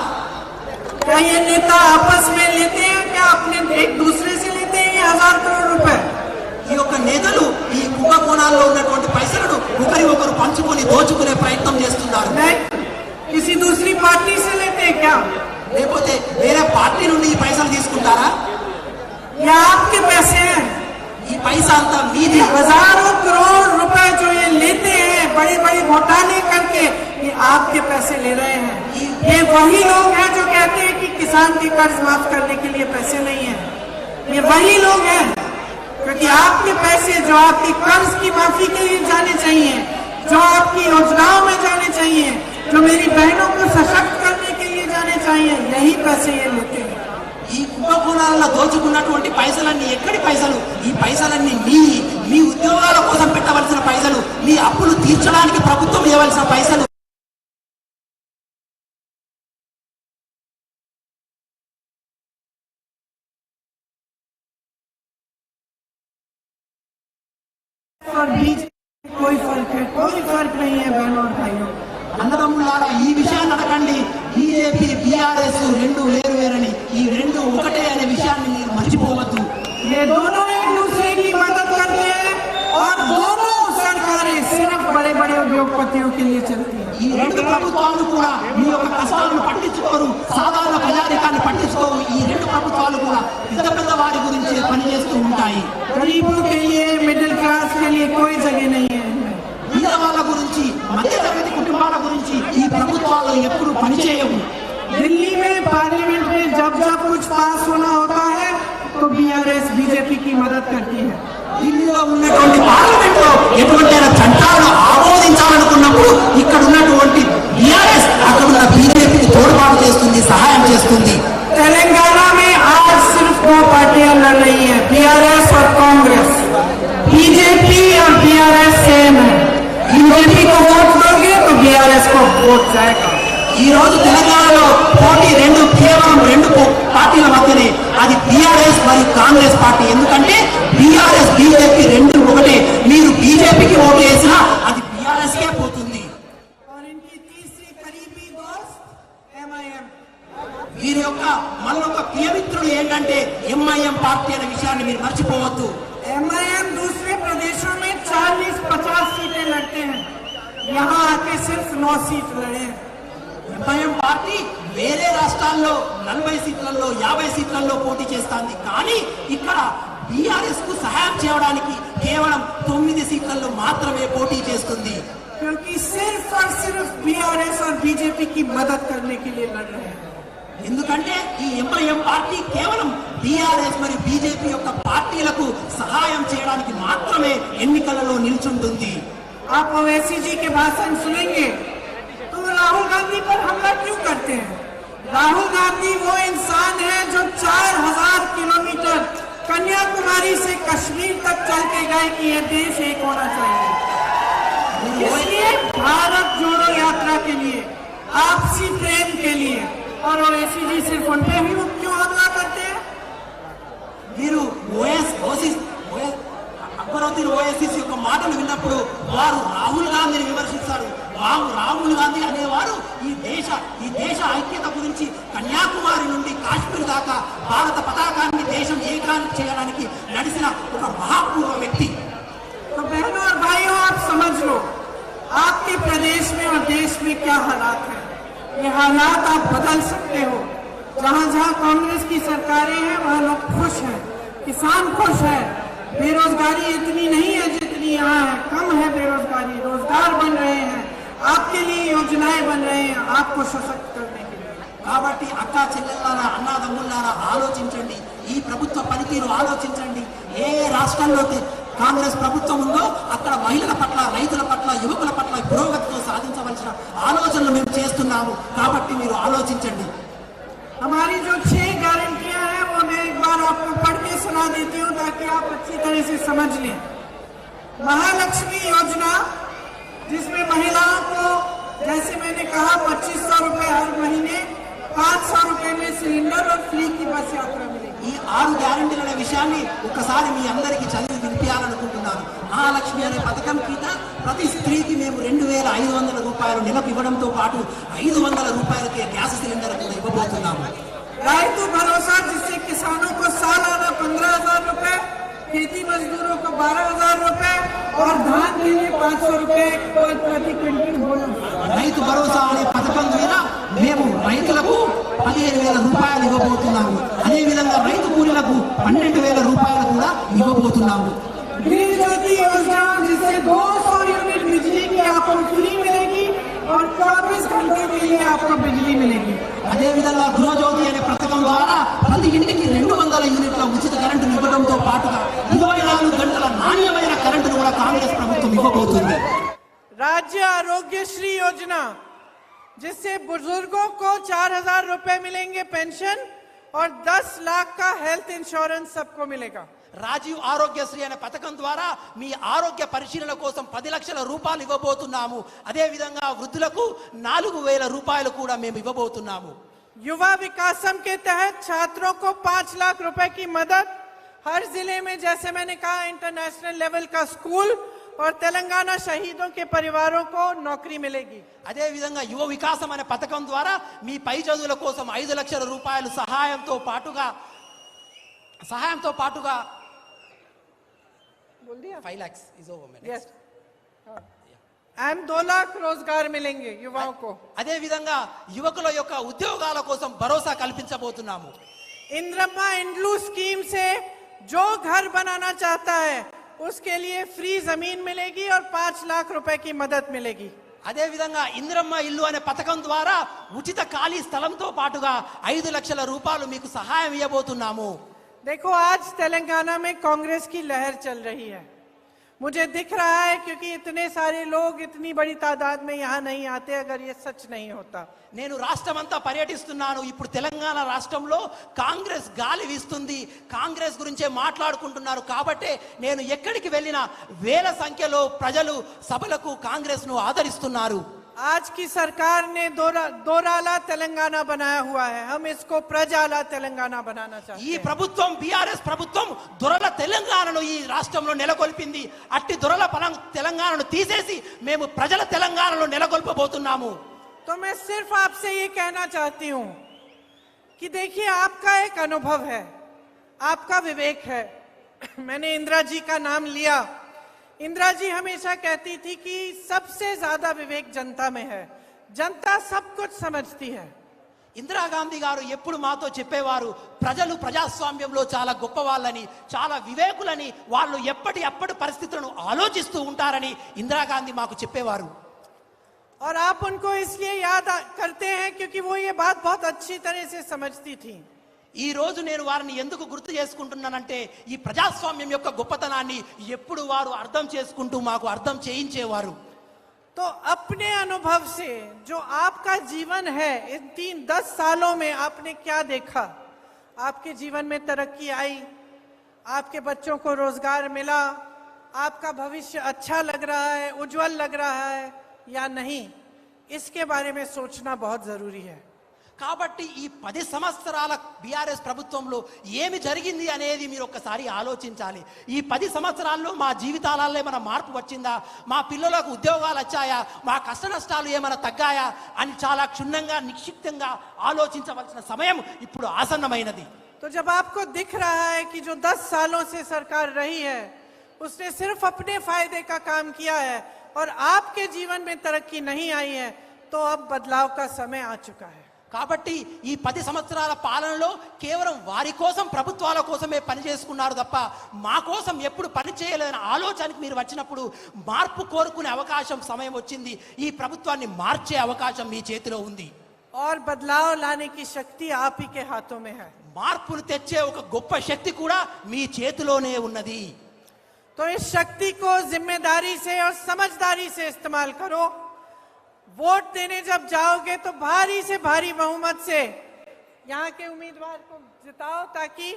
क्या ये नेता आपस में लेते हैं, क्या अपने एक दूसरे से लेते हैं ये 1000 करोड़ रुपए? ఈ యొక్క నేతలు ఈ కుంభకోణాల్లో ఉన్నటువంటి పైసలను ఒకరు పంచుకొని దోచుకునే ప్రయత్నం చేస్తున్నారు. नहीं, किसी दूसरी पार्टी से लेते हैं क्या? లేకపోతే వేరే పార్టీ నుండి ఈ పైసలు తీసుకుంటారా? या आपके पैसे हैं? ఈ పైసా అంతా మీది. हजारों करोड़ रुपए जो ये लेते हैं बड़े बड़े घोटाले करके, ये आपके पैसे ले रहे हैं. ये वही लोग हैं जो कहते हैं कि किसान के कर्ज माफ करने के लिए पैसे नहीं है. ये वही लोग हैं, क्योंकि आपके पैसे जो आपकी कर्ज की माफी के लिए जाने चाहिए, जो आपकी योजनाओं में जाने चाहिए, जो मेरी बहनों को सशक्त करने के लिए जाने चाहिए, यही पैसे ये लेते हैं. ఈ కుంభకోణాలలో దోచుకున్నటువంటి పైసలన్నీ ఎక్కడి పైసలు? ఈ పైసలన్నీ మీ ఉద్యోగాల కోసం పెట్టవలసిన పైసలు, మీ అప్పులు తీర్చడానికి ప్రభుత్వం ఇవ్వవలసిన పైసలు. और बीच कोई फर्क नहीं है बहनों और भाइयों. అన్నదమ్ములారా, ఈ విషయాన్ని అడగండి. బీజేపీ, బీఆర్ఎస్ రెండు వేరు వేరని, ఈ రెండు ఒకటే అనే విషయాన్ని మీరు भारतीयों के लिए चलती है। ఈ రెండు ప్రభుత్వాలు కూడా మీ యొక్క కష్టాలను పట్టించుకోరు, సాధారణ ప్రజానికాన్ని పట్టించుకోరు. ఈ రెండు ప్రభుత్వాలు కూడా పెద్ద పెద్ద వారి గురించి పనిచేస్తూ ఉంటాయి. गरीबों के लिए, मिडिल क्लास के लिए कोई जगह नहीं है इनमें। పేద వాళ్ళ గురించి, మధ్యతరగతి కుటుంబాల గురించి ఈ ప్రభుత్వాలు ఎప్పుడు పనిచేయవు. दिल्ली में पार्लियामेंट में जब जब कुछ पास होना होता है तो बीआरएस बीजेपी की मदद करती है। ఢిల్లీలో ఉన్నటువంటి పార్లమెంట్ లో ఎటువంటి చట్టాలను ఆమోదించాలనుకున్నప్పుడు ఇక్కడ ఉన్నటువంటి బీఆర్ఎస్ అక్కడ ఉన్న బీజేపీకి తోడ్పాటు చేస్తుంది, సహాయం చేస్తుంది. तेलंगाना में आज सिर्फ दो पार्टियां लड़ रही हैं, बीआरएस और कांग्रेस। बीजेपी और बीआरएस सेम है। बीजेपी को वोट दोगे तो बीआरएस को वोट जाएगा। ఈ రోజు తెలంగాణలో పోటీ కేవలం రెండు పార్టీల మధ్యనే, అది బీఆర్ఎస్ మరియు కాంగ్రెస్ పార్టీ. ఎందుకంటే బీఆర్ఎస్ బీజేపీ రెండు ఒకటే. మీరు బీజేపీకి ఓటు వేసినా అది బీఆర్ఎస్ కే పోతుంది. और इनकी तीसरी करीबी दोस्त एमआईएम। వీరి యొక్క మరొక ప్రియమిత్రుడు ఏంటంటే ఎంఐఎం పార్టీ అనే విషయాన్ని మీరు మర్చిపోవద్దు. एमआईएम दूसरे प्रदेशों में 40-50 सीटें लड़ते हैं, यहाँ आके सिर्फ 9 सीट लड़े हैं। ఎంఐఎం పార్టీ వేరే రాష్ట్రాల్లో 40 సీట్లలో 50 సీట్లలో పోటీ చేస్తుంది. కానీ ఇక్కడ బీఆర్ఎస్ కు సహాయం చేయడానికి కేవలం 9 సీట్లలో మాత్రమే పోటీ చేస్తుంది. क्योंकि सिर्फ और सिर्फ बीआरएस और बीजेपी की मदद करने के लिए लड़ रहे हैं। ఎందుకంటే ఈ ఎంఐఎం పార్టీ కేవలం బీఆర్ఎస్ మరియు బీజేపీ యొక్క పార్టీలకు సహాయం చేయడానికి మాత్రమే ఎన్నికలలో నిల్చుంటుంది. आप ओवैसी जी के भाषण सुनेंगे तो राहुल गांधी पर हमला क्यों करते हैं? राहुल गांधी वो इंसान है जो 4000 किलोमीटर कन्याकुमारी से कश्मीर तक चल के गए कि ये देश एक होना चाहिए। इसलिए भारत जोड़ो यात्रा के लिए, आपसी प्रेम के लिए, और ओवैसी जी सिर्फ उन पे ही क्यों हमला करते हैं? మీరు అక్బరుద్దీన్ ఓవైసీ యొక్క మాటలు విన్నప్పుడు వారు రాహుల్ గాంధీని విమర్శిస్తారు. రాహుల్ గాంధీ అనేవారు ఈ దేశ ఐక్యత గురించి కన్యాకుమారి నుండి కాశ్మీర్ దాకా భారత పతాకాన్ని దేశం ఏకాన్ని చేయడానికి నడిచిన ఒక మహాపూర్వ వ్యక్తి. तो बहनों और भाइयों, आप समझ लो आपके प्रदेश में और देश में क्या हालात है। ये हालात आप बदल सकते हो। जहाँ जहाँ कांग्रेस की सरकारें हैं वहाँ लोग खुश हैं, किसान खुश है, बेरोजगारी इतनी नहीं है जितनी यहाँ है, कम है बेरोजगारी, रोजगार बन रहे हैं, आपके लिए योजनाएं बन रहे हैं आपको सशक्त करने के लिए। కాబట్టి అక్క చెల్లెళ్ళారా, అన్నాదమ్ముళ్ళారా ఆలోచించండి. ఈ ప్రభుత్వ పనితీరు ఆలోచించండి. ఏ రాష్ట్రాల్లో కాంగ్రెస్ ప్రభుత్వం ఉందో అక్కడ మహిళల పట్ల, రైతుల పట్ల, యువకుల పట్ల పురోగతితో సాధించవలసిన ఆలోచనలు మేము చేస్తున్నాము. కాబట్టి మీరు ఆలోచించండి. हमारी जो 6 गारंटियां हैं वो मैं एक बार आपको पढ़ के सुना देती हूँ ताकि आप अच्छी तरह से समझ लें। महालक्ष्मी योजना, जिसमें महिलाओं को, जैसे मैंने कहा, 2500 रुपए हर महीने, 500 रुपए में सिलेंडर और फ्री की बस यात्रा मिलेगी। ఈ 6 గ్యారెంటీల విషయాన్ని ఒకసారి మీ అందరికీ చదివి వినిపించాలనుకుంటున్నాను. మహాలక్ష్మి అనే పథకం కింద ప్రతి స్త్రీకి మేము 2500 రూపాయలు నెలకు ఇవ్వడంతో పాటు 500 రూపాయలకే గ్యాస్ సిలిండర్ కూడా ఇవ్వబోతున్నాము. రైతు భరోసా, जिससे किसानों को सालाना 15000 रुपए, खेती मजदूरों को 12000 रुपए और धान के लिए 500 रुपए प्रति क्विंटल बोनस। రైతు భరోసా అనే పథకం ద్వారా మేము రైతులకు 15000 రూపాయలు ఇవ్వబోతున్నాము. అదేవిధంగా రైతు కూలీలకు 12000 రూపాయలు కూడా ఇవ్వబోతున్నాము. गृह ज्योति योजना, जिससे 200 यूनिट बिजली की आपको फ्री मिलेगी और 24 घंटे के लिए आपको बिजली मिलेगी। అదేవిధంగా గృహజ్యోతి అనే పథకం ద్వారా ప్రతి ఇంటికి 200 యూనిట్ల ఉచిత కరెంటును ఇవ్వడంతో పాటుగా 24 గంటల నాణ్యమైన కరెంటును కూడా కాంగ్రెస్ ప్రభుత్వం ఇవ్వబోతుంది. राज्य आरोग्यश्री योजना, जिससे बुजुर्गों को 4000 रुपए मिलेंगे पेंशन और 10 लाख का हेल्थ इंश्योरेंस सबको मिलेगा। రాజీవ్ ఆరోగ్యశ్రీ అనే పథకం ద్వారా మీ ఆరోగ్య పరిశీలన కోసం 10 లక్షల రూపాయలు ఇవ్వబోతున్నాము. అదే విధంగా వృద్ధులకు 4000 రూపాయలు కూడా మేము ఇవ్వబోతున్నాము. युवा विकासम के तहत छात्रों को 5 लाख रुपए की मदद, हर जिले में, जैसे मैंने कहा, इंटरनेशनल लेवल का स्कूल और तेलंगाना शहीदों के परिवारों को नौकरी मिलेगी। అదే విధంగా యువ వికాసం అనే పథకం ద్వారా మీ పై చదువుల కోసం 5 లక్షల రూపాయలు సహాయంతో పాటుగా 5 lakhs is over. Yes. And 2 lakh रोजगार मिलेंगे युवाओं को। అదే విధంగా యువకుల యొక్క ఉద్యోగాల కోసం భరోసా కల్పించబోతున్నాము। इंद्रम्मा इंड्लू स्कीम से जो घर बनाना चाहता है उसके लिए फ्री जमीन मिलेगी और 5 लाख रुपए की मदद मिलेगी। అదే విధంగా ఇంద్రమ్మ ఇల్లు అనే పథకం ద్వారా ఉచిత ఖాళీ స్థలంతో పాటుగా 5 లక్షల రూపాయలు మీకు సహాయం ఇవ్వబోతున్నాము। देखो आज तेलंगाना में कांग्रेस की लहर चल रही है, मुझे दिख रहा है, क्योंकि इतने सारे लोग इतनी बड़ी तादाद में यहाँ नहीं आते अगर ये सच नहीं होता। నేను రాష్ట్రమంతా పర్యటిస్తున్నాను। ఇప్పుడు తెలంగాణ రాష్ట్రంలో కాంగ్రెస్ గాలి వీస్తుంది, కాంగ్రెస్ గురించే మాట్లాడుకుంటున్నారు కాబట్టి నేను ఎక్కడికి వెళ్ళినా వేల సంఖ్యలో ప్రజలు సభలకు కాంగ్రెస్ ను ఆదరిస్తున్నారు। आज की सरकार ने दोराला तेलंगाना बनाया हुआ है, हम इसको प्रजाला तेलंगाना बनाना चाहते ఈ हैं। ప్రభుత్వం బీఆర్ఎస్ ప్రభుత్వం దొరల తెలంగాణను ఈ రాష్ట్రంలో నెలకొల్పింది। అట్టి దొరల తెలంగాణను తీసేసి మేము ప్రజల తెలంగాణలో నెలకొల్పబోతున్నాము। तो मैं सिर्फ आपसे ये कहना चाहती हूं कि देखिए आपका एक अनुभव है, आपका विवेक है। मैंने इंदिरा जी का नाम लिया। इंदिरा जी हमेशा कहती थी कि सबसे ज्यादा विवेक जनता में है, जनता सब कुछ समझती है। ఇందిరాగాంధీ గారు ఎప్పుడు మాతో చెప్పేవారు, ప్రజలు ప్రజాస్వామ్యంలో చాలా గొప్ప వాళ్ళని, చాలా వివేకులని, వాళ్ళు ఎప్పటి పరిస్థితులను ఆలోచిస్తూ ఉంటారని ఇందిరాగాంధీ మాకు చెప్పేవారు। और आप उनको इसलिए याद करते हैं क्योंकि वो ये बात बहुत अच्छी तरह से समझती थी। ఈ రోజు నేను వారిని ఎందుకు గుర్తు చేసుకుంటున్నానంటే ఈ ప్రజాస్వామ్యం యొక్క గొప్పతనాన్ని ఎప్పుడు వారు అర్థం చేసుకుంటూ మాకు అర్థం చేయించేవారు। तो अपने अनुभव से जो आपका जीवन है, इन 10 सालों में आपने क्या देखा? आपके जीवन में तरक्की आई, आपके बच्चों को रोजगार मिला, आपका भविष्य अच्छा लग रहा है, उज्जवल लग रहा है या नहीं, इसके बारे में सोचना बहुत जरूरी है। కాబట్టి ఈ 10 సంవత్సరాల బీఆర్ఎస్ ప్రభుత్వంలో ఏమి జరిగింది అనేది మీరు ఒక్కసారి ఆలోచించాలి। ఈ 10 సంవత్సరాల్లో మా జీవితాలలో ఏమైనా మార్పు వచ్చిందా, మా పిల్లలకు ఉద్యోగాలు వచ్చాయా, మా కష్ట నష్టాలు ఏమైనా తగ్గాయా అని చాలా క్షుణ్ణంగా నిక్షిప్తంగా ఆలోచించవలసిన సమయం ఇప్పుడు ఆసన్నమైనది। तो जब आपको दिख रहा है कि जो 10 सालों से सरकार रही है उसने सिर्फ अपने फायदे का काम किया है और आपके जीवन में तरक्की नहीं आई है, तो अब बदलाव का समय आ चुका है। కాబట్టి ఈ 10 సంవత్సరాల పాలనలో కేవలం వారి కోసం, ప్రభుత్వాల కోసమే పని చేసుకున్నారు తప్ప మా కోసం ఎప్పుడు పని చేయలేదన్న ఆలోచనకి మీరు వచ్చినప్పుడు మార్పు కోరుకునే అవకాశం సమయం వచ్చింది। ఈ ప్రభుత్వాన్ని మార్చే అవకాశం మీ చేతిలో ఉంది। और बदलाव लाने की शक्ति आप ही के हाथों में है। మార్పును తెచ్చే ఒక గొప్ప శక్తి కూడా మీ చేతిలోనే ఉన్నది। तो इस शक्ति को जिम्मेदारी से और समझदारी से इस्तेमाल करो। वोट देने जब जाओगे तो भारी से भारी बहुमत से यहाँ के उम्मीदवार को जिताओ ताकि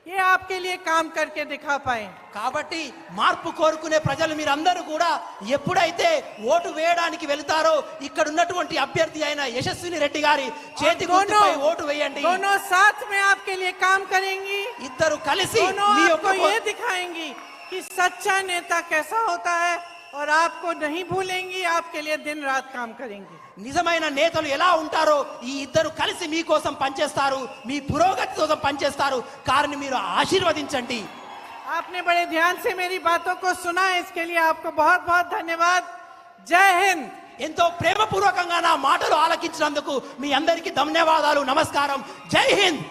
ये आपके लिए काम करके दिखा पाए। కాబట్టి మార్పు కోరుకునే ప్రజలు మీరందరూ కూడా ఎప్పుడైతే ఓటు వేయడానికి వెళ్తారో ఇక్కడ ఉన్నటువంటి అభ్యర్థి అయిన యశస్విని రెడ్డి గారి చేతి గుర్తుపై ఓటు వేయండి। दोनों साथ में आपके लिए काम करेंगी, ఇద్దరు కలిసి दोनों మీ आपको యొక్క ये दिखाएंगी कि सच्चा नेता कैसा होता है और आपको नहीं भूलेंगी, आपके लिए दिन रात काम करेंगी। నిజమైన నేతలు ఎలా ఉంటారో ఈ ఇద్దరు కలిసి మీకోసం పనిచేస్తారు, మీ పురోగతి కోసం పనిచేస్తారు। కారణం మీరు ఆశీర్వదించండి। आपने बड़े ध्यान से मेरी बातों को सुना, इसके लिए आपको बहुत बहुत धन्यवाद। जय हिंद। ఎంతో ప్రేమపూర్వకంగా నా మాటలు ఆలకించినందుకు మీ అందరికీ ధన్యవాదాలు। నమస్కారం। జై హింద్।